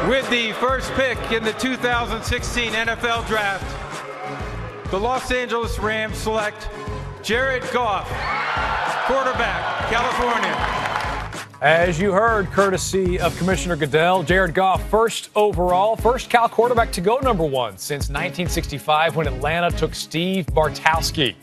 With the first pick in the 2016 NFL Draft, the Los Angeles Rams select Jared Goff, quarterback, California. As you heard, courtesy of Commissioner Goodell, Jared Goff, first overall, first Cal quarterback to go number one since 1965 when Atlanta took Steve Bartkowski.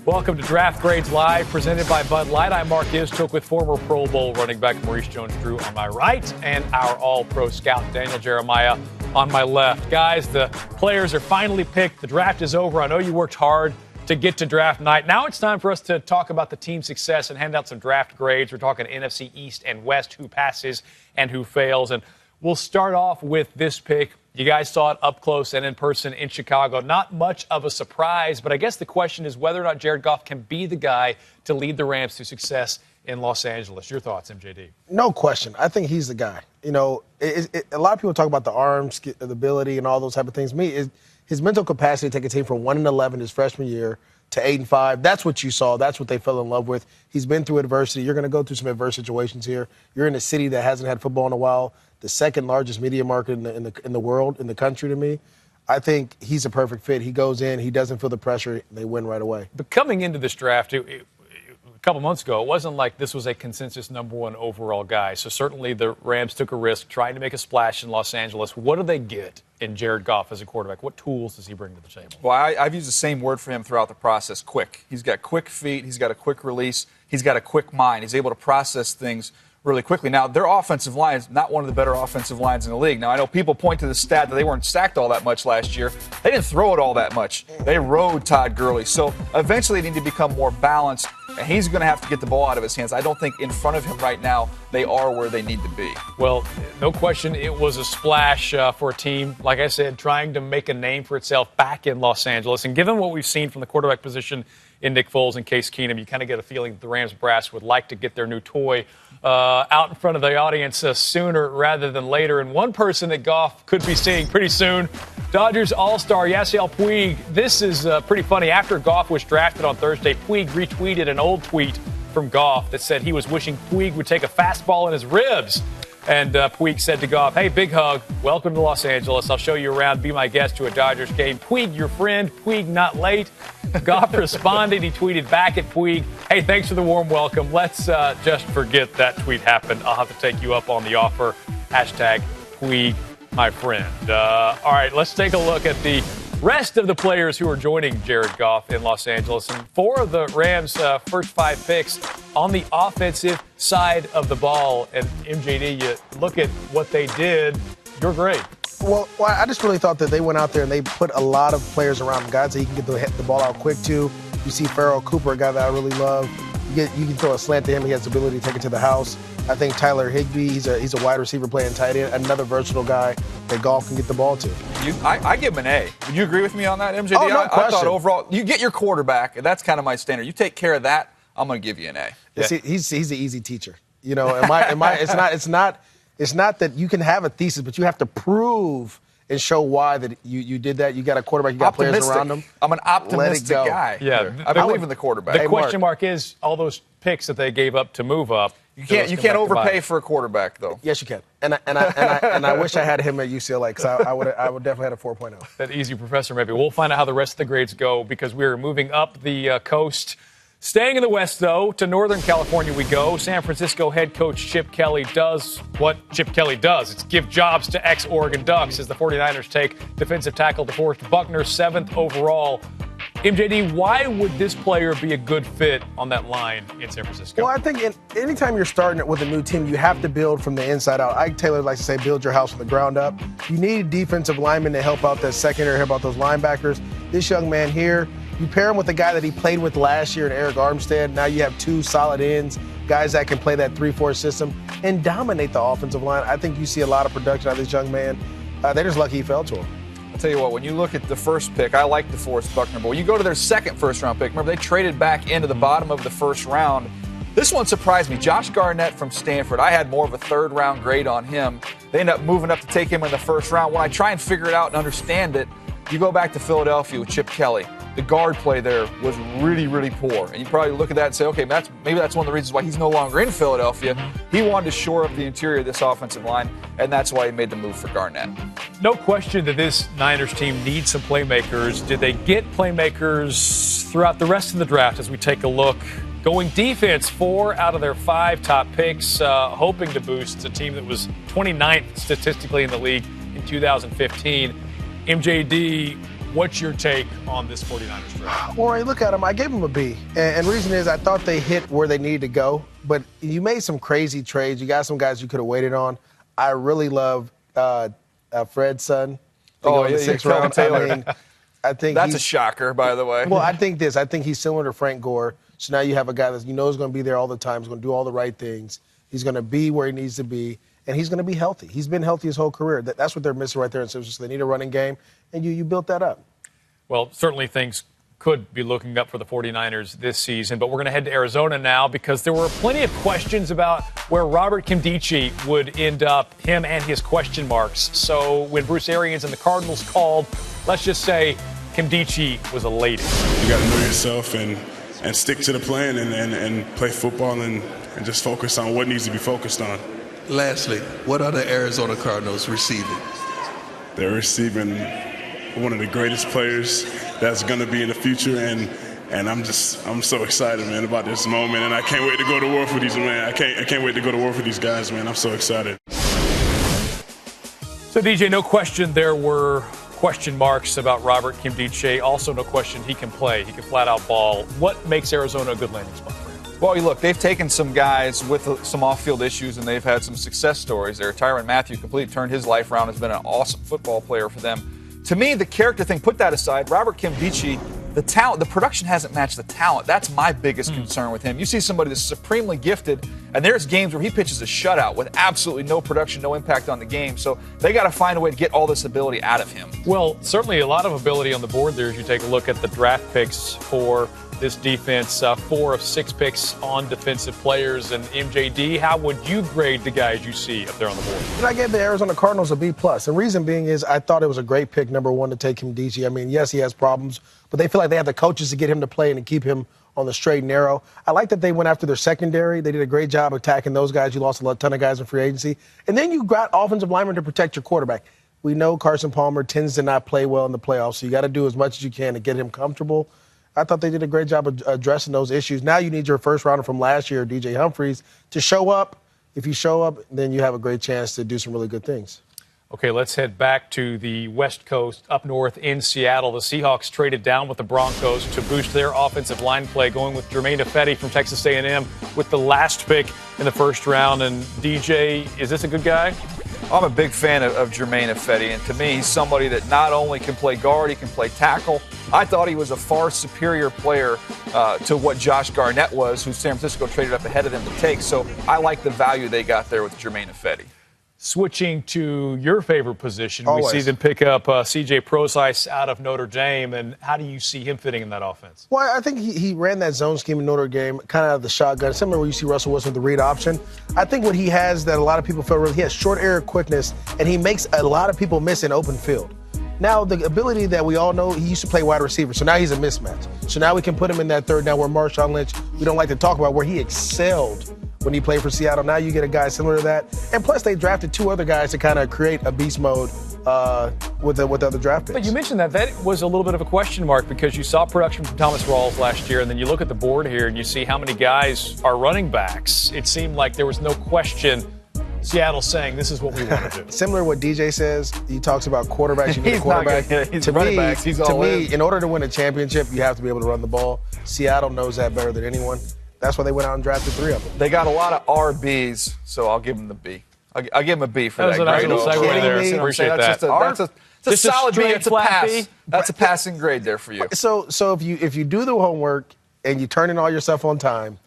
Welcome to Draft Grades Live, presented by Bud Light. I'm Mark Iztook with former Pro Bowl running back Maurice Jones-Drew on my right and our all-pro scout Daniel Jeremiah on my left. Guys, the players are finally picked. The draft is over. I know you worked hard to get to draft night. Now it's time for us to talk about the team's success and hand out some draft grades. We're talking NFC East and West, who passes and who fails. And we'll start off with this pick. You guys saw it up close and in person in Chicago. Not much of a surprise, but I guess the question is whether or not Jared Goff can be the guy to lead the Rams to success in Los Angeles. Your thoughts, MJD? No question. I think he's the guy. You know, a lot of people talk about the arms, the ability, and all those type of things. His mental capacity to take a team from 1-11 his freshman year to 8-5. That's what you saw. That's what they fell in love with. He's been through adversity. You're going to go through some adverse situations here. You're in a city that hasn't had football in a while. The second largest media market in the world, in the country to me. I think he's a perfect fit. He goes in, he doesn't feel the pressure, they win right away. But coming into this draft, a couple months ago, it wasn't like this was a consensus number one overall guy. So certainly the Rams took a risk trying to make a splash in Los Angeles. What do they get in Jared Goff as a quarterback? What tools does he bring to the table? Well, I've used the same word for him throughout the process, quick. He's got quick feet. He's got a quick release. He's got a quick mind. He's able to process things really quickly. Now, their offensive line is not one of the better offensive lines in the league. Now, I know people point to the stat that they weren't sacked all that much last year. They didn't throw it all that much. They rode Todd Gurley. So eventually they need to become more balanced, and he's going to have to get the ball out of his hands. I don't think in front of him right now they are where they need to be. Well, no question it was a splash for a team, like I said, trying to make a name for itself back in Los Angeles. And given what we've seen from the quarterback position in Nick Foles and Case Keenum, you kind of get a feeling that the Rams brass would like to get their new toy out in front of the audience sooner rather than later. And one person that Goff could be seeing pretty soon, Dodgers All-Star Yasiel Puig. This is pretty funny. After Goff was drafted on Thursday, Puig retweeted an old tweet from Goff that said he was wishing Puig would take a fastball in his ribs. And Puig said to Goff, "Hey, big hug. Welcome to Los Angeles. I'll show you around. Be my guest to a Dodgers game. Puig, your friend. Puig, not late." Goff responded. He tweeted back at Puig, "Hey, thanks for the warm welcome. Let's just forget that tweet happened. I'll have to take you up on the offer. Hashtag Puig, my friend." All right, let's take a look at the rest of the players who are joining Jared Goff in Los Angeles. And four of the Rams' first five picks on the offensive side of the ball. And MJD, you look at what they did. You're great. Well, I just really thought that they went out there and they put a lot of players around him, guys that he can get the ball out quick to. You see Farrell Cooper, a guy that I really love. You can throw a slant to him. He has the ability to take it to the house. I think Tyler Higbee, he's a wide receiver playing tight end, another versatile guy that Goff can get the ball to. I give him an A. Would you agree with me on that, MJD? Oh, no I question. thought overall, you get your quarterback, and that's kind of my standard. You take care of that, I'm going to give you an A. Yeah. See, he's an easy teacher. You know, it's not that you can have a thesis, but you have to prove and show why that you did that. You got a quarterback, you got players around him. I'm an optimistic guy. Yeah, I believe in the quarterback. The question mark is all those picks that they gave up to move up. You can't overpay for a quarterback, though. Yes, you can. And I wish I had him at UCLA because I would definitely had a 4.0. That easy professor, maybe. We'll find out how the rest of the grades go because we're moving up the coast. Staying in the West, though, to Northern California we go. San Francisco head coach Chip Kelly does what Chip Kelly does. It's give jobs to ex-Oregon Ducks as the 49ers take defensive tackle DeForest Buckner, 7th overall. MJD, why would this player be a good fit on that line in San Francisco? Well, I think anytime you're starting with a new team, you have to build from the inside out. Ike Taylor likes to say, build your house from the ground up. You need defensive linemen to help out that secondary, help out those linebackers. This young man here, you pair him with the guy that he played with last year in Eric Armstead. Now you have two solid ends, guys that can play that 3-4 system and dominate the offensive line. I think you see a lot of production out of this young man. They're just lucky he fell to him. I'll tell you what, when you look at the first pick, I like DeForest Buckner, but when you go to their second first-round pick, remember they traded back into the bottom of the first round. This one surprised me. Josh Garnett from Stanford. I had more of a third-round grade on him. They end up moving up to take him in the first round. When I try and figure it out and understand it, you go back to Philadelphia with Chip Kelly. the guard play there was really, really poor. And you probably look at that and say, okay, maybe that's one of the reasons why he's no longer in Philadelphia. He wanted to shore up the interior of this offensive line, and that's why he made the move for Garnett. No question that this Niners team needs some playmakers. Did they get playmakers throughout the rest of the draft as we take a look? Going defense, 4 out of their 5 top picks, hoping to boost a team that was 29th statistically in the league in 2015. MJD, what's your take on this 49ers draft? Well, look at them. I gave them a B. And the reason is I thought they hit where they needed to go. But you made some crazy trades. You got some guys you could have waited on. I really love Fred's son. Oh, yeah, 6th round. Taylor. I think that's a shocker, by the way. Well, I think he's similar to Frank Gore. So now you have a guy that you know is going to be there all the time. He's going to do all the right things. He's going to be where he needs to be, and he's going to be healthy. He's been healthy his whole career. That's what they're missing right there in San Francisco. They need a running game, and you built that up. Well, certainly things could be looking up for the 49ers this season, but we're going to head to Arizona now because there were plenty of questions about where Robert Nkemdiche would end up, him and his question marks. So when Bruce Arians and the Cardinals called, let's just say Nkemdiche was elated. You got to know yourself and stick to the plan and play football and just focus on what needs to be focused on. Lastly, what are the Arizona Cardinals receiving? They're receiving one of the greatest players that's going to be in the future, and I'm so excited, man, about this moment, and I can't wait to go to war for these, man. I can't wait to go to war for these guys, man. I'm so excited. So, DJ, no question there were question marks about Robert Nkemdiche. Also, no question he can play. He can flat out ball. What makes Arizona a good landing spot for him? Well, look, they've taken some guys with some off-field issues, and they've had some success stories there. Tyrann Mathieu completely turned his life around, has been an awesome football player for them. To me, the character thing, put that aside, Robert Nkemdiche, the talent, the production hasn't matched the talent. That's my biggest concern with him. You see somebody that's supremely gifted, and there's games where he pitches a shutout with absolutely no production, no impact on the game. So they got to find a way to get all this ability out of him. Well, certainly a lot of ability on the board there as you take a look at the draft picks for this defense. 4 of 6 picks on defensive players. And MJD, how would you grade the guys you see up there on the board? And I gave the Arizona Cardinals a B+. The reason being is I thought it was a great pick, number 1, to take Nkemdiche. I mean, yes, he has problems, but they feel like they have the coaches to get him to play and to keep him on the straight and narrow. I like that they went after their secondary. They did a great job attacking those guys. You lost a ton of guys in free agency. And then you got offensive linemen to protect your quarterback. We know Carson Palmer tends to not play well in the playoffs, so you got to do as much as you can to get him comfortable. I thought they did a great job of addressing those issues. Now you need your first rounder from last year, DJ Humphries, to show up. If you show up, then you have a great chance to do some really good things. Okay, let's head back to the West Coast, up north in Seattle. The Seahawks traded down with the Broncos to boost their offensive line play, going with Jermaine Ifedi from Texas A&M with the last pick in the first round. And DJ, is this a good guy? I'm a big fan of Jermaine Ifedi, and to me, he's somebody that not only can play guard, he can play tackle. I thought he was a far superior player to what Josh Garnett was, who San Francisco traded up ahead of him to take. So I like the value they got there with Jermaine Ifedi. Switching to your favorite position, Always. we see them pick up C.J. Prosise out of Notre Dame, and how do you see him fitting in that offense? Well, I think he ran that zone scheme in Notre Dame, kind of out of the shotgun, similar to where you see Russell Wilson with the read option. I think what he has that a lot of people feel really, he has short area quickness, and he makes a lot of people miss in open field. Now, the ability that we all know, he used to play wide receiver, so now he's a mismatch. So now we can put him in that third down where Marshawn Lynch, we don't like to talk about, where he excelled when he played for Seattle. Now you get a guy similar to that. And plus, they drafted 2 other guys to kind of create a beast mode with the other draft picks. But you mentioned that was a little bit of a question mark because you saw production from Thomas Rawls last year, and then you look at the board here and you see how many guys are running backs. It seemed like there was no question Seattle saying this is what we want to do. Similar to what DJ says, he talks about quarterbacks. You need a quarterback. He's running backs. He's all in. In order to win a championship, you have to be able to run the ball. Seattle knows that better than anyone. That's why they went out and drafted 3 of them. They got a lot of RBs, so I'll give them the B. I'll give them a B for that. That was a nice little segue there. Appreciate that. That's a solid B. It's a pass. B? That's a passing grade there for you. So if you do the homework and you turn in all your stuff on time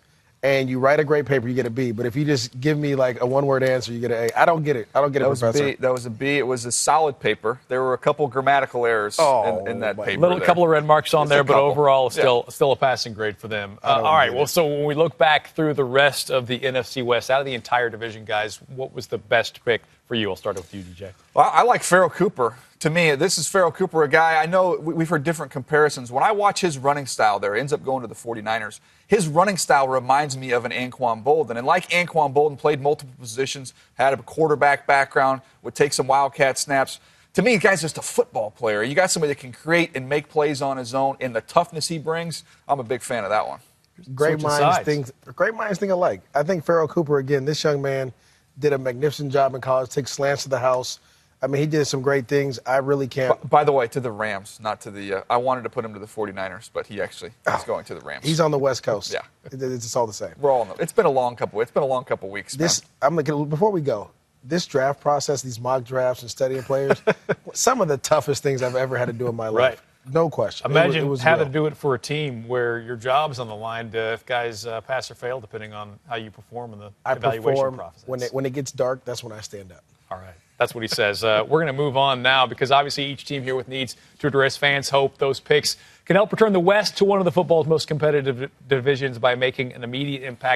and you write a great paper, you get a B. But if you just give me like a one-word answer, you get an A. I don't get it. Professor. That was a B. It was a solid paper. There were a couple grammatical errors in that paper. A couple of red marks on there, but overall, still a passing grade for them. All right, well, so when we look back through the rest of the NFC West, out of the entire division, guys, what was the best pick for you? I'll start with you, DJ. Well, I like Farrell Cooper, To me, this is Pharoh Cooper, a guy, I know we've heard different comparisons. When I watch his running style there, ends up going to the 49ers, his running style reminds me of an Anquan Bolden. And like Anquan Bolden, played multiple positions, had a quarterback background, would take some Wildcat snaps. To me, the guy's just a football player. You got somebody that can create and make plays on his own, and the toughness he brings, I'm a big fan of that one. Great minds think alike. I think Pharoh Cooper, again, this young man did a magnificent job in college, took slants to the house. I mean, he did some great things. I really can't. By the way, to the Rams, not to the I wanted to put him to the 49ers, but he actually is going to the Rams. He's on the West Coast. Yeah. It's all the same. We're all it's been a long couple weeks. Before we go, this draft process, these mock drafts and studying players, some of the toughest things I've ever had to do in my life. Right. No question. Imagine it was having to do it for a team where your job's on the line if guys pass or fail, depending on how you perform in the evaluation process. When it gets dark, that's when I stand up. All right. That's what he says. We're going to move on now because obviously each team here with needs to address fans' hope those picks can help return the West to one of the football's most competitive divisions by making an immediate impact.